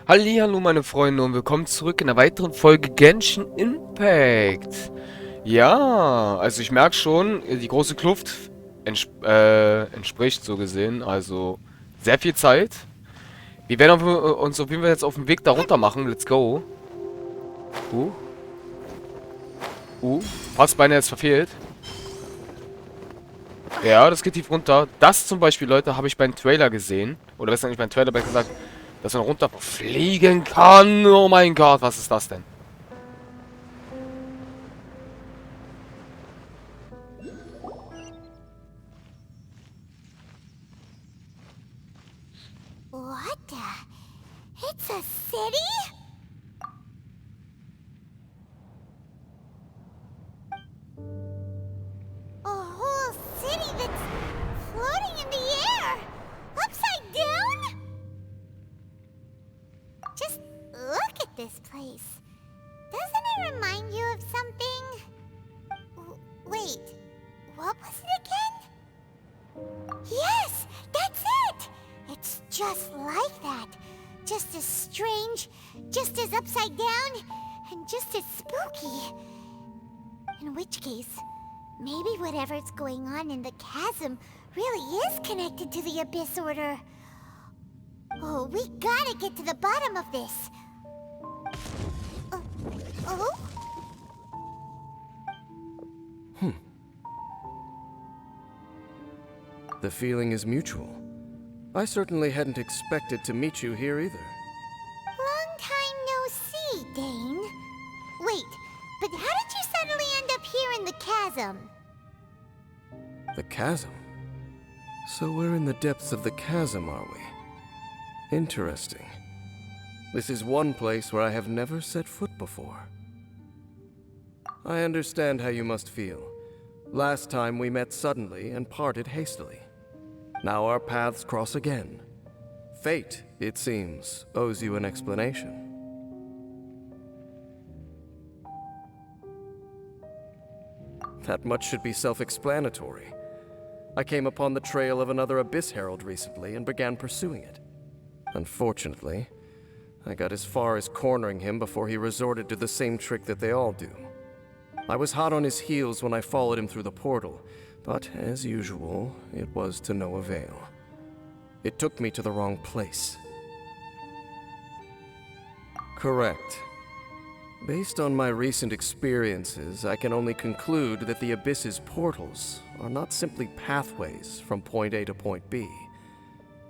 Hallihallo meine Freunde und willkommen zurück in einer weiteren Folge Genshin Impact. Ja, also ich merke schon, die große Kluft entspricht so gesehen, also sehr viel Zeit. Wir werden uns auf jeden Fall jetzt auf den Weg darunter machen, let's go. Uh, fast beinahe jetzt verfehlt. Ja, das geht tief runter. Das zum Beispiel, Leute, habe ich beim Trailer gesehen. Oder besser nicht beim Trailer, besser gesagt, dass man runterfliegen kann. Oh mein Gott, was ist das denn? What the? It's a city? A whole city that's floating in the air? Upside down? Just look at this place. Doesn't it remind you of something? Wait, what was it again? Yes, that's it! It's just like that. Just as strange, just as upside down, and just as spooky. In which case, maybe whatever's going on in the chasm really is connected to the Abyss Order. Oh, we gotta get to the bottom of this. Oh? The feeling is mutual. I certainly hadn't expected to meet you here either. Long time no see, Dane. Wait, but how did you suddenly end up here in the chasm? The chasm? So we're in the depths of the chasm, are we? Interesting. This is one place where I have never set foot before. I understand how you must feel. Last time we met suddenly and parted hastily. Now our paths cross again. Fate, it seems, owes you an explanation. That much should be self-explanatory. I came upon the trail of another Abyss Herald recently and began pursuing it. Unfortunately, I got as far as cornering him before he resorted to the same trick that they all do. I was hot on his heels when I followed him through the portal, but as usual, it was to no avail. It took me to the wrong place. Correct. Based on my recent experiences, I can only conclude that the Abyss's portals are not simply pathways from point A to point B,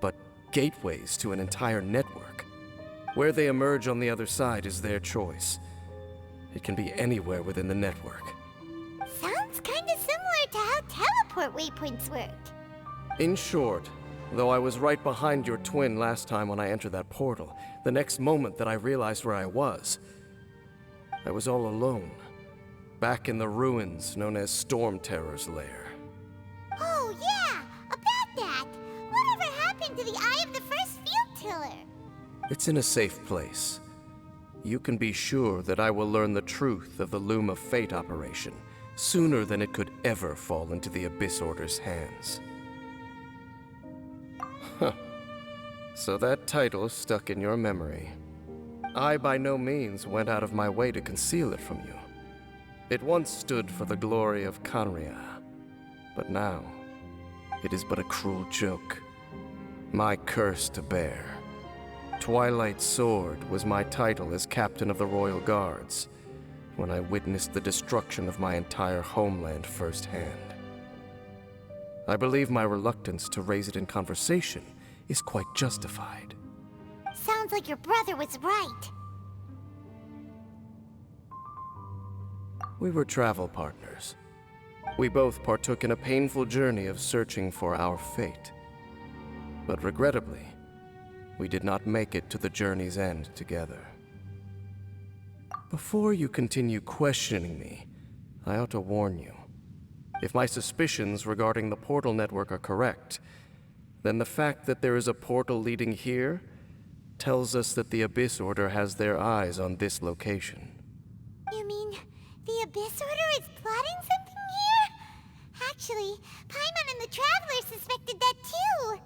but gateways to an entire network. Where they emerge on the other side is their choice. It can be anywhere within the network. Sounds kinda similar to how teleport waypoints work. In short, though I was right behind your twin last time when I entered that portal, the next moment that I realized where I was all alone, back in the ruins known as Storm Terror's lair. Oh yeah, about that. Whatever happened to the Eye of the First Field Tiller? It's in a safe place. You can be sure that I will learn the truth of the Loom of Fate operation sooner than it could ever fall into the Abyss Order's hands. Huh. So that title stuck in your memory. I by no means went out of my way to conceal it from you. It once stood for the glory of Kanria, but now it is but a cruel joke. My curse to bear. Twilight Sword was my title as captain of the Royal Guards when I witnessed the destruction of my entire homeland firsthand. I believe my reluctance to raise it in conversation is quite justified. Sounds like your brother was right. We were travel partners. We both partook in a painful journey of searching for our fate. But regrettably, we did not make it to the journey's end together. Before you continue questioning me, I ought to warn you. If my suspicions regarding the portal network are correct, then the fact that there is a portal leading here tells us that the Abyss Order has their eyes on this location. You mean the Abyss Order is plotting something here? Actually, Paimon and the Traveler suspected that too.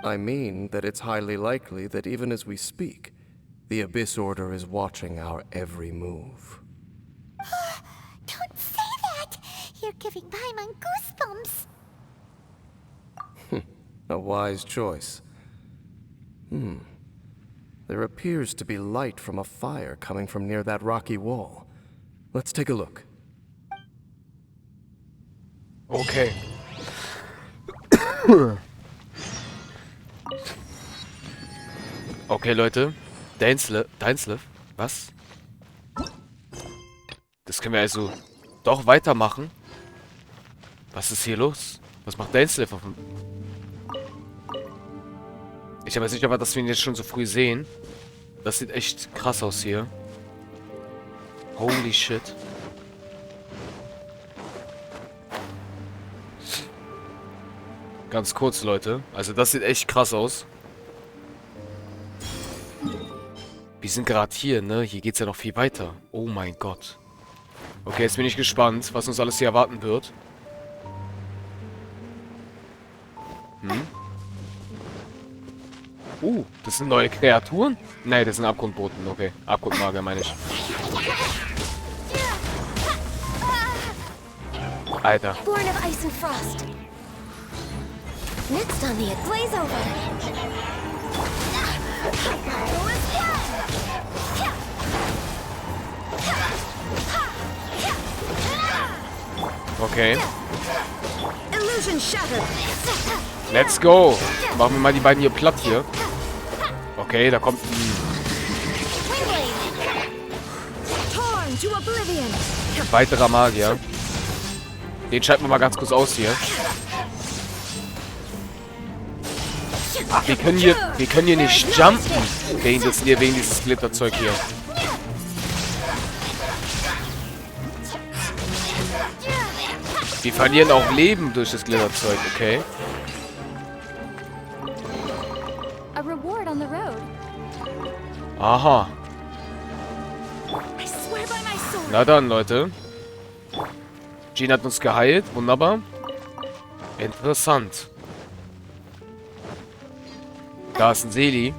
I mean that it's highly likely that even as we speak, the Abyss Order is watching our every move. Don't say that! You're giving Paimon goosebumps! A wise choice. There appears to be light from a fire coming from near that rocky wall. Let's take a look. Okay. Okay, Leute. Dainslev? Was? Das können wir also doch weitermachen. Was ist hier los? Was macht Dainslev auf dem... Ich bin mir sicher, dass wir ihn jetzt schon so früh sehen. Das sieht echt krass aus hier. Holy shit. Ganz kurz, Leute. Also das sieht echt krass aus. Wir sind gerade hier, ne? Hier geht's ja noch viel weiter. Oh mein Gott. Okay, jetzt bin ich gespannt, was uns alles hier erwarten wird. Das sind neue Kreaturen? Ne, das sind Abgrundboten. Okay, Abgrundmagier meine ich. Alter. Born of ice and frost. Next on the blaze over. Okay. Illusion shattered. Let's go. Machen wir mal die beiden hier platt hier. Okay, da kommt ein Torn to oblivion. weiterer Magier. Den schalten wir mal ganz kurz aus hier. Ach, wir können hier nicht jumpen. Wegen dieses Glitterzeug hier. Wir verlieren auch Leben durch das Glitterzeug, okay. A reward on the road. Aha. I swear by my sword. Na dann, Leute. Jean hat uns geheilt. Wunderbar. Interessant. Da ist ein Seli.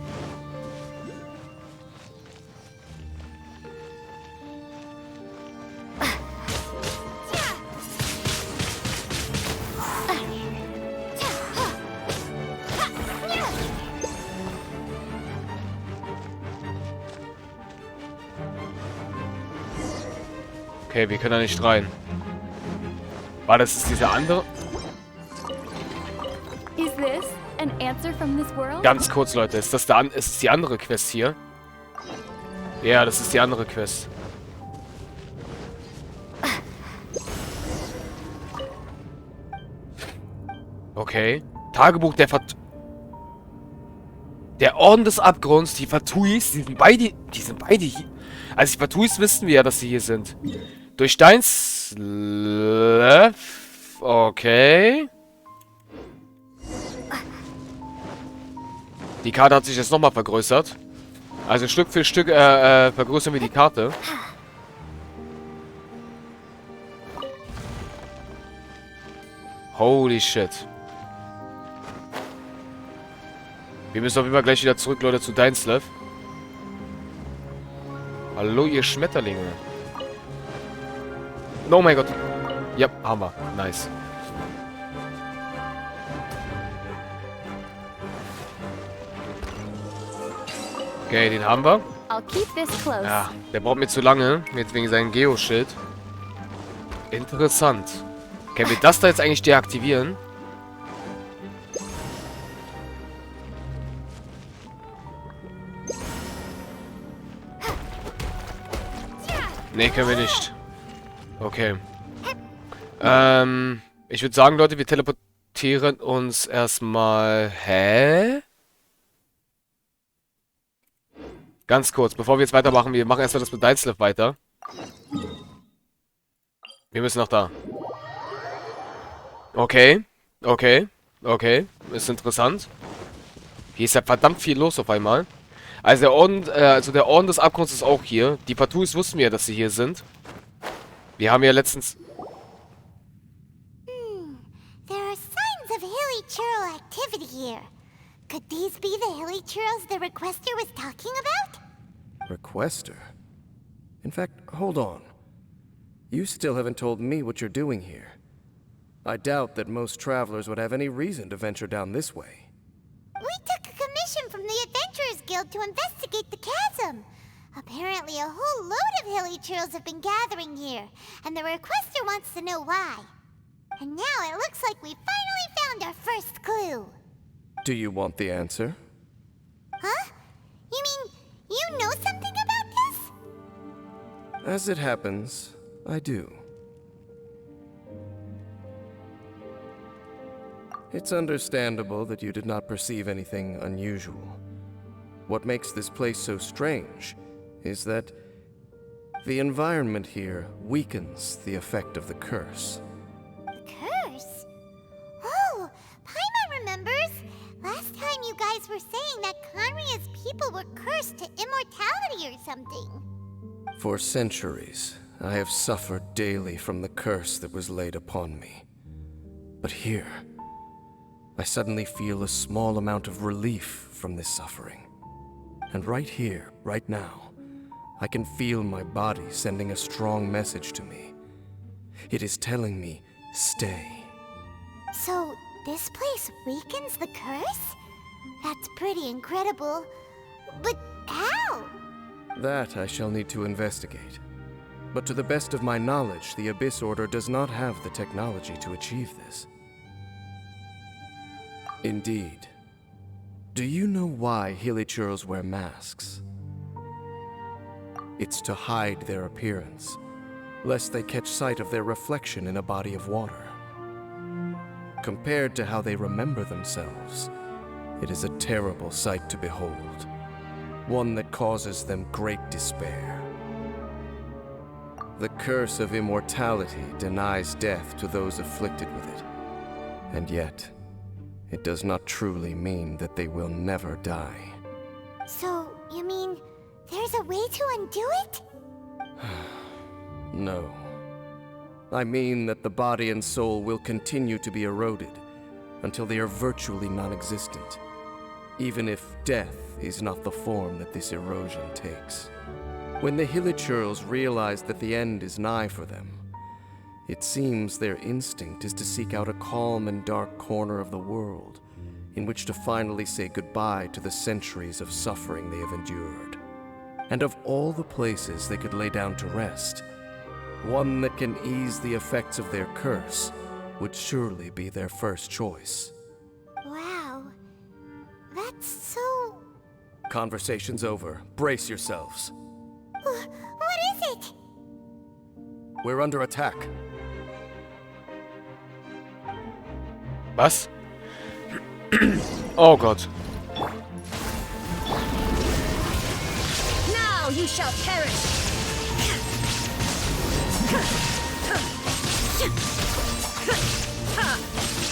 Okay, wir können da nicht rein. War das dieser andere? Is this an answer from this world? Ganz kurz, Leute. Ist das ist es die andere Quest hier? Ja, das ist die andere Quest. Okay. Tagebuch der Der Orden des Abgrunds, die Fatuis, die sind beide hier. Also die Fatuis wissen wir ja, dass sie hier sind. Durch Dainslev. Okay. Die Karte hat sich jetzt nochmal vergrößert. Also Stück für Stück vergrößern wir die Karte. Holy shit. Wir müssen auf jeden Fall gleich wieder zurück, Leute, zu Dainslev. Hallo, ihr Schmetterlinge. Oh mein Gott. Ja, haben wir. Nice. Okay, den haben wir. I'll keep this close. Ja, der braucht mir zu lange. Jetzt wegen seinem Geoschild. Interessant. Können wir das da jetzt eigentlich deaktivieren? Nee, können wir nicht. Okay. Ich würde sagen, Leute, wir teleportieren uns erstmal... Hä? Ganz kurz, bevor wir jetzt weitermachen, wir machen erstmal das mit Dainslev weiter. Wir müssen noch da. Okay. Okay. Okay. Ist interessant. Hier ist ja verdammt viel los auf einmal. Also der Orden des Abgrunds ist auch hier. Die Fatuis wussten wir ja, dass sie hier sind. Wir haben ja letztens... There are signs of hilly churl activity here. Could these be the hilly churros the requester was talking about? Requester? In fact, hold on. You still haven't told me what you're doing here. I doubt that most travelers would have any reason to venture down this way. We took a commission from the Adventurers Guild to investigate the chasm. Apparently a whole load of hilly churros have been gathering here, and the requester wants to know why. And now it looks like we finally found our first clue. Do you want the answer? Huh? You mean you know something about this? As it happens, I do. It's understandable that you did not perceive anything unusual. What makes this place so strange is that the environment here weakens the effect of the curse. The curse? Oh, Paimon remembers. Last time you guys were saying that Conria's people were cursed to immortality or something. For centuries, I have suffered daily from the curse that was laid upon me. But here, I suddenly feel a small amount of relief from this suffering. And right here, right now, I can feel my body sending a strong message to me. It is telling me, stay. So, this place weakens the curse? That's pretty incredible. But how? That I shall need to investigate. But to the best of my knowledge, the Abyss Order does not have the technology to achieve this. Indeed. Do you know why Hilichurls wear masks? It's to hide their appearance, lest they catch sight of their reflection in a body of water. Compared to how they remember themselves, it is a terrible sight to behold, one that causes them great despair. The curse of immortality denies death to those afflicted with it, and yet, it does not truly mean that they will never die. So, you mean there's a way to undo it? No. I mean that the body and soul will continue to be eroded until they are virtually non-existent, even if death is not the form that this erosion takes. When the Hilichurls realize that the end is nigh for them, it seems their instinct is to seek out a calm and dark corner of the world in which to finally say goodbye to the centuries of suffering they have endured. And of all the places they could lay down to rest, one that can ease the effects of their curse would surely be their first choice. Wow. That's so... Conversation's over. Brace yourselves. What is it? We're under attack. Was? Oh Gott. Now you shall perish!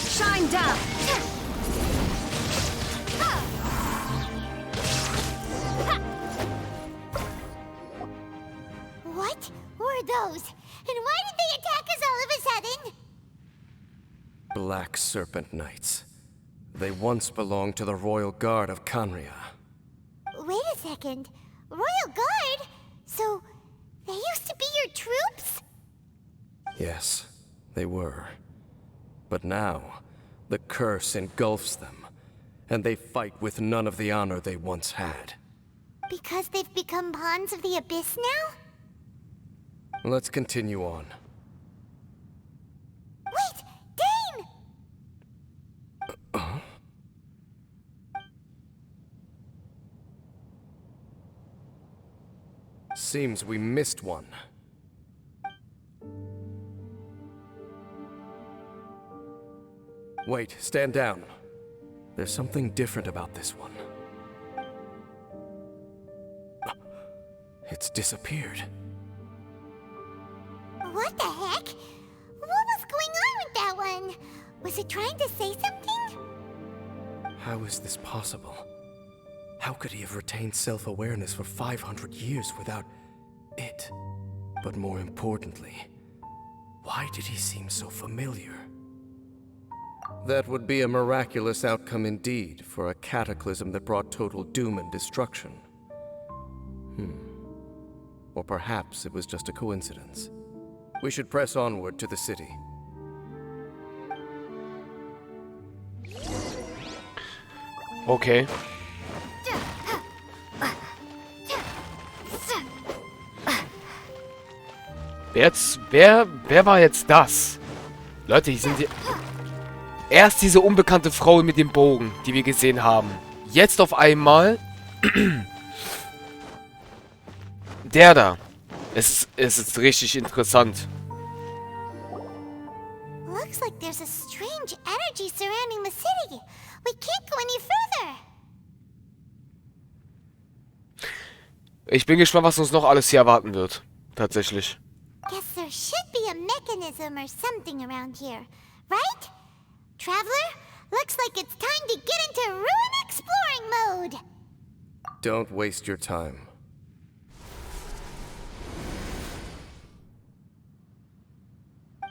Shine down! What were those? And why did they attack us all of a sudden? Black Serpent Knights. They once belonged to the Royal Guard of Conria. Wait a second. Royal Guard? So, they used to be your troops? Yes, they were. But now, the curse engulfs them, and they fight with none of the honor they once had. Because they've become pawns of the Abyss now? Let's continue on. Wait! Dane! Seems we missed one. Wait, stand down. There's something different about this one. It's disappeared. What the heck? What was going on with that one? Was it trying to say something? How is this possible? How could he have retained self-awareness for 500 years without it? But more importantly, why did he seem so familiar? That would be a miraculous outcome indeed for a cataclysm that brought total doom and destruction. Or perhaps it was just a coincidence. We should press onward to the city. Okay. Wer war jetzt das? Leute, hier sind die... Erst diese unbekannte Frau mit dem Bogen, die wir gesehen haben. Jetzt auf einmal... Der da. Es ist richtig interessant. Looks like there's a strange energy surrounding the city. We can't go any further. Ich bin gespannt, was uns noch alles hier erwarten wird. Tatsächlich. Guess there should be a mechanism or something around here, right? Traveler, looks like it's time to get into ruin exploring mode. Don't waste your time.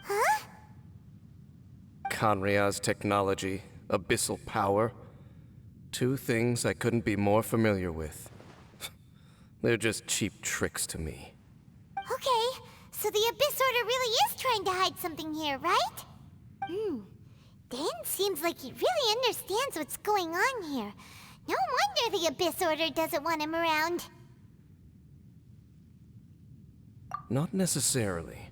Huh? Conria's technology, abyssal power. Two things I couldn't be more familiar with. They're just cheap tricks to me. Okay, so the Abyss Order really is trying to hide something here, right? Dan seems like he really understands what's going on here. No wonder the Abyss Order doesn't want him around. Not necessarily.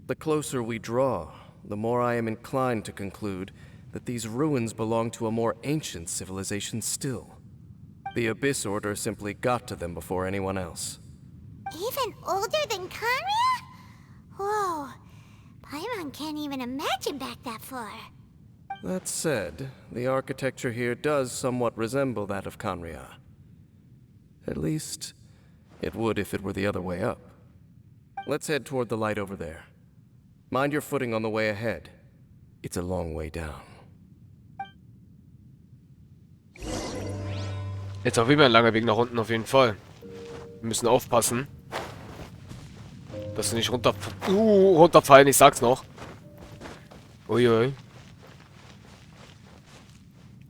The closer we draw, the more I am inclined to conclude that these ruins belong to a more ancient civilization still. The Abyss Order simply got to them before anyone else. Even older than Kanria? Whoa, Paimon can't even imagine back that far. That said, the architecture here does somewhat resemble that of Kanria. At least, it would if it were the other way up. Let's head toward the light over there. Mind your footing on the way ahead. It's a long way down. Jetzt auf jeden Fall ein langer Weg nach unten auf jeden Fall. Wir müssen aufpassen. Dass wir nicht runterfallen, ich sag's noch. Uiui.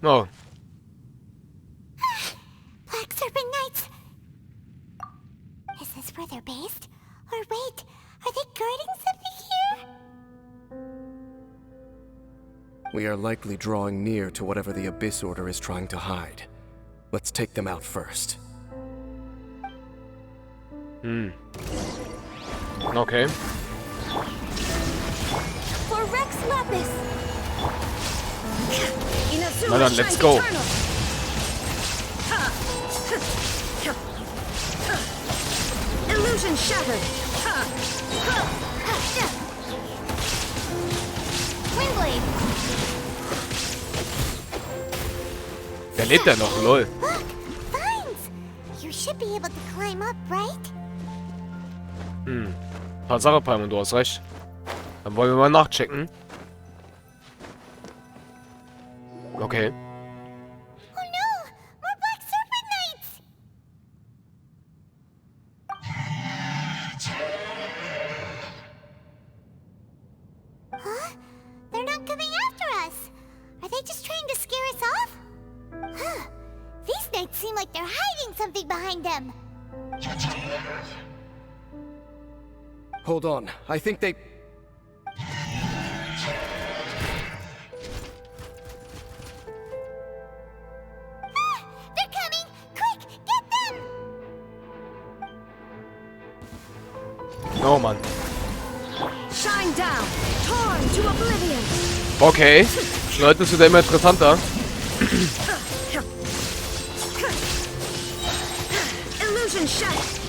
Oh. Black Serpent Knights! Is this where they're based? Or wait, are they guarding something here? We are likely drawing near to whatever the Abyss Order is trying to hide. Let's take them out first. Okay. For Rex Lapis. Na dann, let's go. Illusion shattered. Windblade! Der lebt ja noch, lol. Look! Vines! You should be able to climb up, right? Tatsache, Palm, du hast recht. Dann wollen wir mal nachchecken. Okay. Oh no! More Black Serpent Knights! Huh? They're not coming after us! Are they just trying to scare us off? Huh. These knights seem like they're hiding something behind them. Hold on, I think they... They're coming! Quick, get them! Oh Mann. Shine down. Torn to oblivion. Okay. Leute, das wird immer interessanter. Illusion shattered.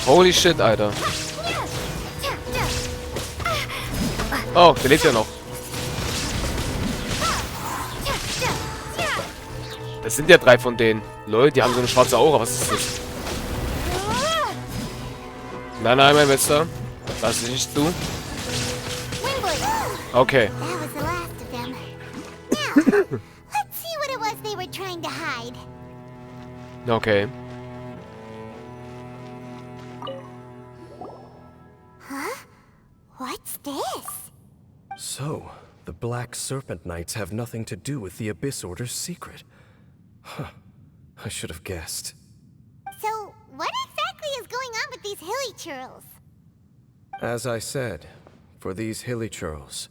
Holy shit, Alter. Oh, der lebt ja noch. Das sind ja 3 von denen. Lol, die haben so eine schwarze Aura. Was ist das? Nein, nein, mein Bester. Lass dich nicht zu. Okay. That was the last of them. Now, let's see what it was they were trying to hide. Okay. So, the Black Serpent Knights have nothing to do with the Abyss Order's secret. Huh. I should have guessed. So, what exactly is going on with these hilly churls? As I said, for these hilly churls,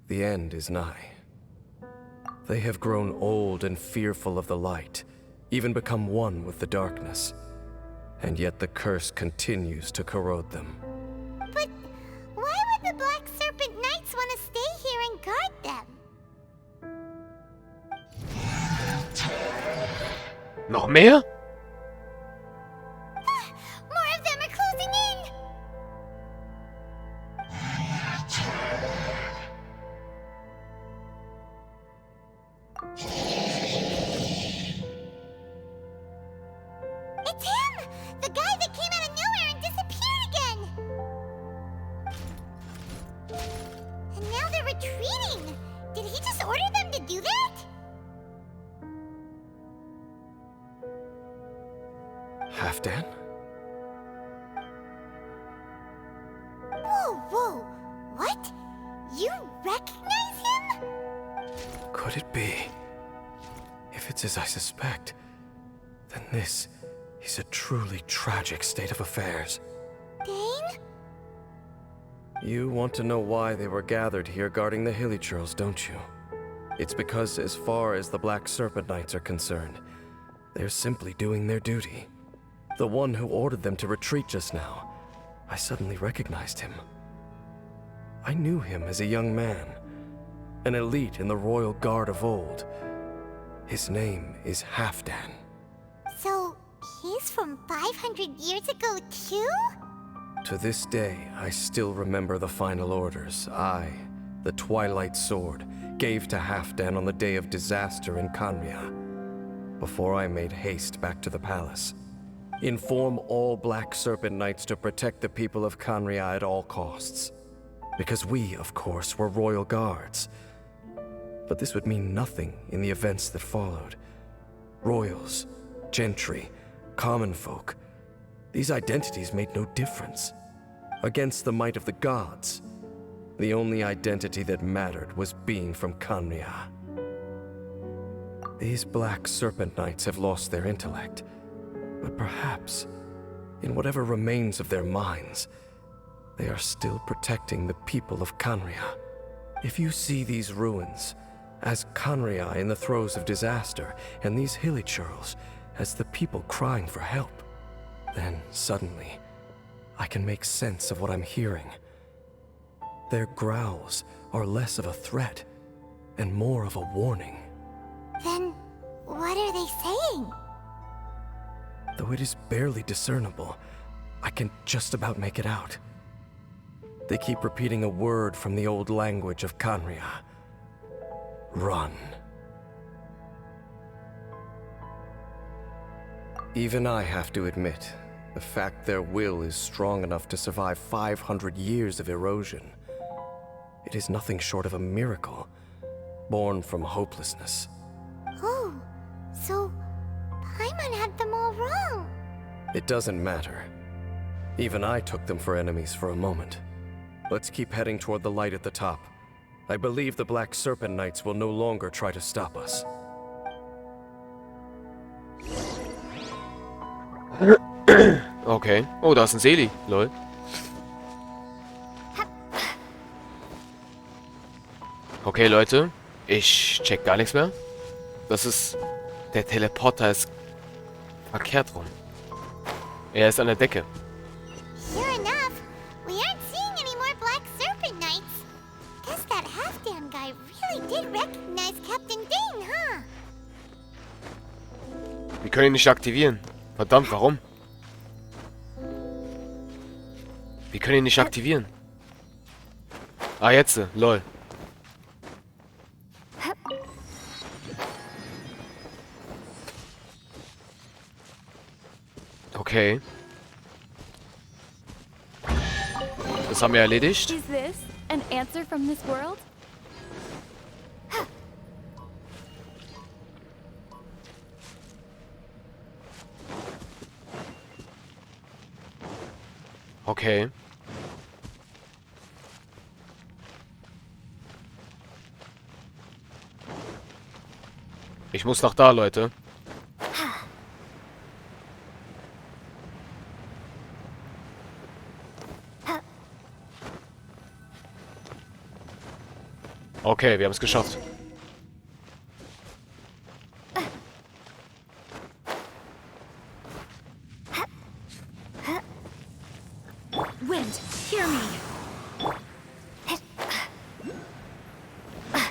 the end is nigh. They have grown old and fearful of the light, even become one with the darkness. And yet the curse continues to corrode them. But why would the Black Serpent Knights want to stay here and guard them? Noch mehr? More of them are closing in! It's him! The guy that came out of nowhere and disappeared again! And now they're retreating! Did he just order them to do that? Halfdan? Whoa, whoa! What? You recognize him? Could it be? If it's as I suspect, then this is a truly tragic state of affairs. Dane? You want to know why they were gathered here guarding the hilly churls, don't you? It's because as far as the Black Serpent Knights are concerned, they're simply doing their duty. The one who ordered them to retreat just now, I suddenly recognized him. I knew him as a young man, an elite in the royal guard of old. His name is Halfdan. So, he's from 500 years ago too? To this day, I still remember the final orders I, the Twilight Sword, gave to Halfdan on the day of disaster in Khaenri'ah, before I made haste back to the palace. Inform all Black Serpent Knights to protect the people of Khaenri'ah at all costs. Because we, of course, were royal guards. But this would mean nothing in the events that followed. Royals, gentry, common folk, these identities made no difference. Against the might of the gods, the only identity that mattered was being from Khaenri'ah. These Black Serpent Knights have lost their intellect, but perhaps, in whatever remains of their minds, they are still protecting the people of Khaenri'ah. If you see these ruins as Khaenri'ah in the throes of disaster, and these hilly churls as the people crying for help, then suddenly I can make sense of what I'm hearing. Their growls are less of a threat and more of a warning. Then, what are they saying? Though it is barely discernible, I can just about make it out. They keep repeating a word from the old language of Khaenri'ah. Run. Even I have to admit, the fact their will is strong enough to survive 500 years of erosion, it is nothing short of a miracle, born from hopelessness. Oh, so Paimon had them all wrong. It doesn't matter. Even I took them for enemies for a moment. Let's keep heading toward the light at the top. I believe the Black Serpent Knights will no longer try to stop us. Okay. Oh, da ist ein Seeli. Lol. Okay, Leute. Ich check gar nichts mehr. Das ist... Der Teleporter ist verkehrt rum. Er ist an der Decke. Sure enough, we aren't seeing any more Black Serpent Knights. Guess that Halfdan guy really did recognize Captain Dane, huh? Wir können ihn nicht aktivieren. Verdammt, warum? Wir können ihn nicht aktivieren. Ah, jetzt. Lol. Okay. Das haben wir erledigt. Is this an answer from this world? Okay. Ich muss nach da, Leute. Okay, wir haben es geschafft. Wind, hear me.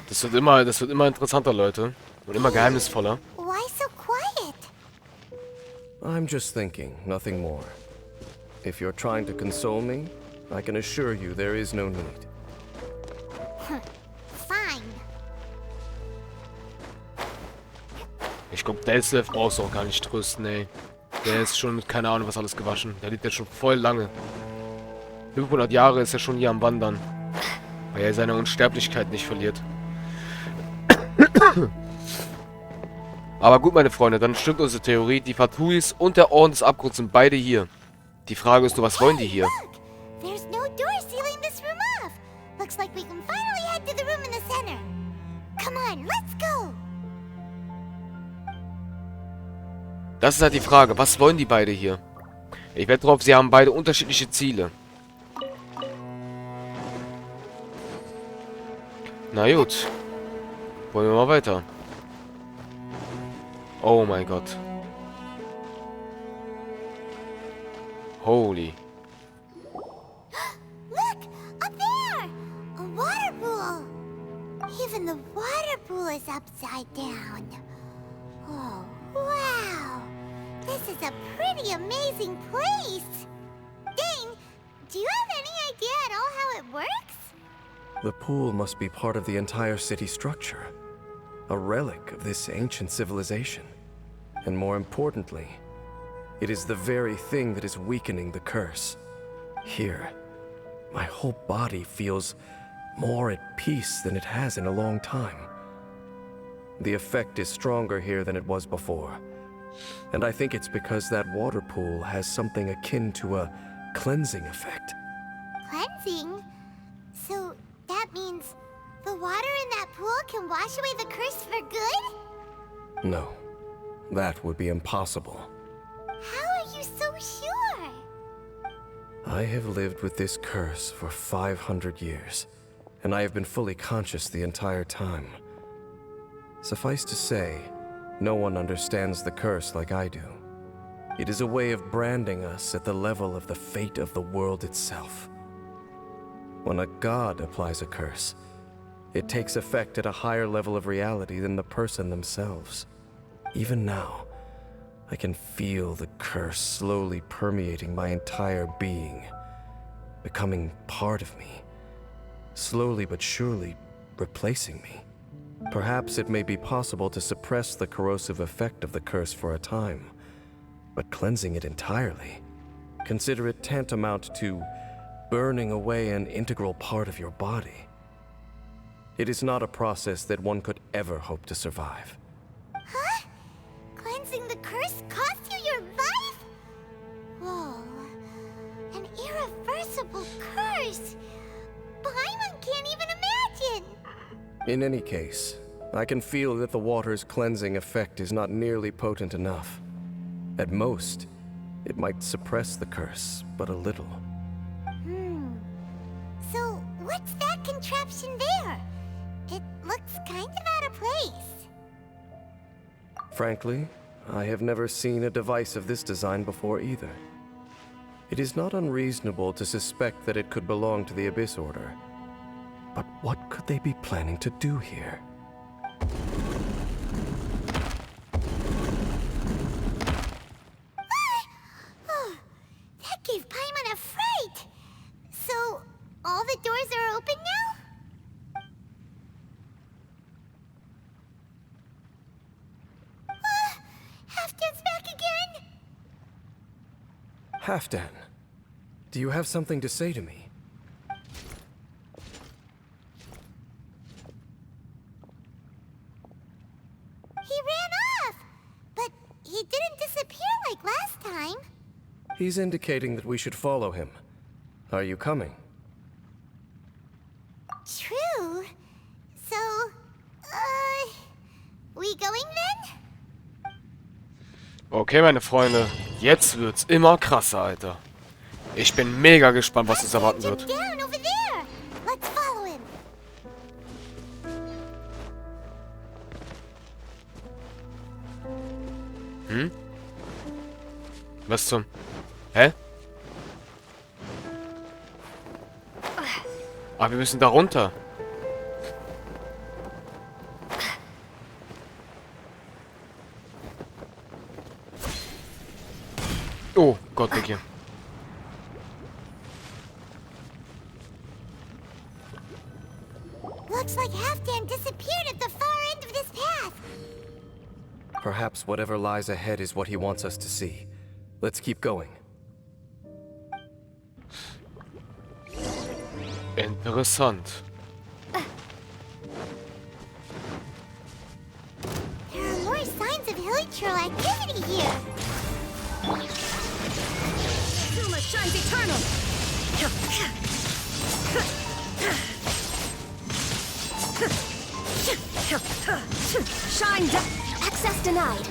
Das wird immer interessanter, Leute. Und immer geheimnisvoller. Why so quiet? I'm just thinking, nothing more. If you're trying to console me, I can assure you there is no need. Fine. Ich glaube, Delslev brauchst du auch gar nicht trösten, ey. Der ist schon mit keine Ahnung was alles gewaschen. Der lebt jetzt schon voll lange. 500 Jahre ist er schon hier am Wandern. Weil er seine Unsterblichkeit nicht verliert. Aber gut, meine Freunde, dann stimmt unsere Theorie. Die Fatuis und der Orden des Abgrunds sind beide hier. Die Frage ist nur, was wollen die hier? Look! There's no door sealing this room off. Looks like we can finally head to the room in the center. Come on, let's go! Das ist halt die Frage. Was wollen die beide hier? Ich wette drauf, sie haben beide unterschiedliche Ziele. Na gut. Wollen wir mal weiter. Oh mein Gott. Holy. Look! Up there! A water pool! Even the water pool is upside down. Oh, wow! This is a pretty amazing place! Dane, do you have any idea at all how it works? The pool must be part of the entire city structure. A relic of this ancient civilization. And more importantly, it is the very thing that is weakening the curse. Here, my whole body feels more at peace than it has in a long time. The effect is stronger here than it was before. And I think it's because that water pool has something akin to a cleansing effect. Cleansing? So that means the water in that pool can wash away the curse for good? No, that would be impossible. How are you so sure? I have lived with this curse for 500 years, and I have been fully conscious the entire time. Suffice to say, no one understands the curse like I do. It is a way of branding us at the level of the fate of the world itself. When a god applies a curse, it takes effect at a higher level of reality than the person themselves. Even now, I can feel the curse slowly permeating my entire being, becoming part of me, slowly but surely replacing me. Perhaps it may be possible to suppress the corrosive effect of the curse for a time, but cleansing it entirely, consider it tantamount to burning away an integral part of your body. It is not a process that one could ever hope to survive. Huh? Cleansing the curse cost you your life? Whoa. An irreversible curse. Paimon can't even imagine. In any case, I can feel that the water's cleansing effect is not nearly potent enough. At most, it might suppress the curse, but a little. So, what's that contraption there? It looks kind of out of place. Frankly, I have never seen a device of this design before either. It is not unreasonable to suspect that it could belong to the Abyss Order. But what could they be planning to do here? Oh, that gave Paimon a fright. So, all the doors are open now? Halfdan's back again! Halfdan, do you have something to say to me? He ran off! But he didn't disappear like last time. He's indicating that we should follow him. Are you coming? True. So, we going then? Okay, meine Freunde. Jetzt wird's immer krasser, Alter. Ich bin mega gespannt, was uns erwarten wird. Down over there. Let's follow him. Hm? Was zum... Hä? Ah, wir müssen da runter. Oh Gott, Digga. Looks like Halfdan disappeared at the far end of this path. Perhaps whatever lies ahead is what he wants us to see. Let's keep going. Interessant. There are more signs of hilichurl activity here. Kuma shines eternal. Shine down. Access denied.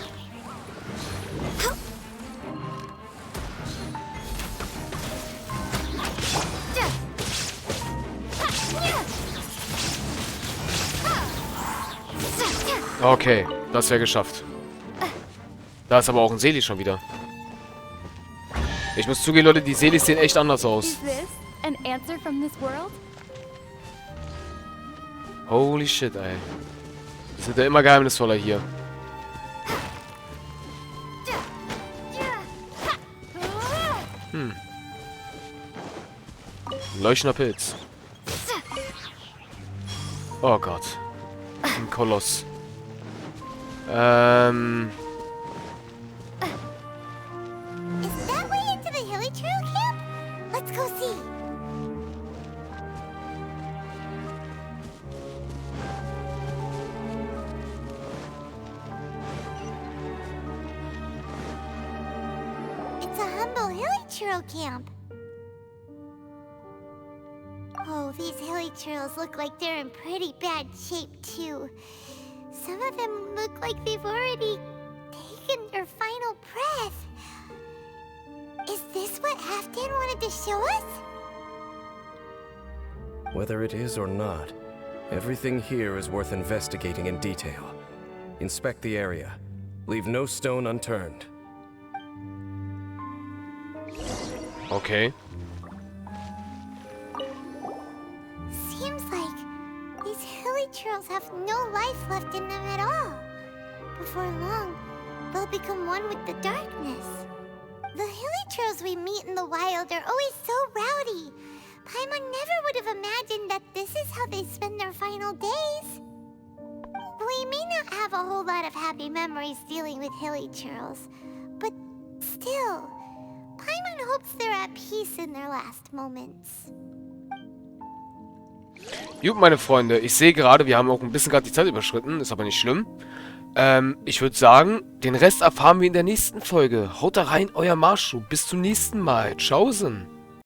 Okay, das wäre geschafft. Da ist aber auch ein Seelis schon wieder. Ich muss zugeben, Leute, die Seelis sehen echt anders aus. Is this an answer from this world? Holy shit, ey. Die sind ja immer geheimnisvoller hier. Ein leuchtender Pilz. Oh Gott. Ein Koloss. Is that way into the hilichurl camp? Let's go see. It's a humble hilichurl camp. Oh, these hilichurls look like they're in pretty bad shape too. Some of them look like they've already taken their final breath. Is this what Halfdan wanted to show us? Whether it is or not, everything here is worth investigating in detail. Inspect the area. Leave no stone unturned. Okay. Seems like these hilichurls have no life left in them at all. Before long, they'll become one with the darkness. The hilichurls we meet in the wild are always so rowdy. Paimon never would have imagined that this is how they spend their final days. We may not have a whole lot of happy memories dealing with hilichurls, but still, Paimon hopes they're at peace in their last moments. Gut, meine Freunde, ich sehe gerade, wir haben auch ein bisschen gerade die Zeit überschritten, ist aber nicht schlimm. Ich würde sagen, den Rest erfahren wir in der nächsten Folge. Haut da rein, euer Marschu. Bis zum nächsten Mal. Tschaußen.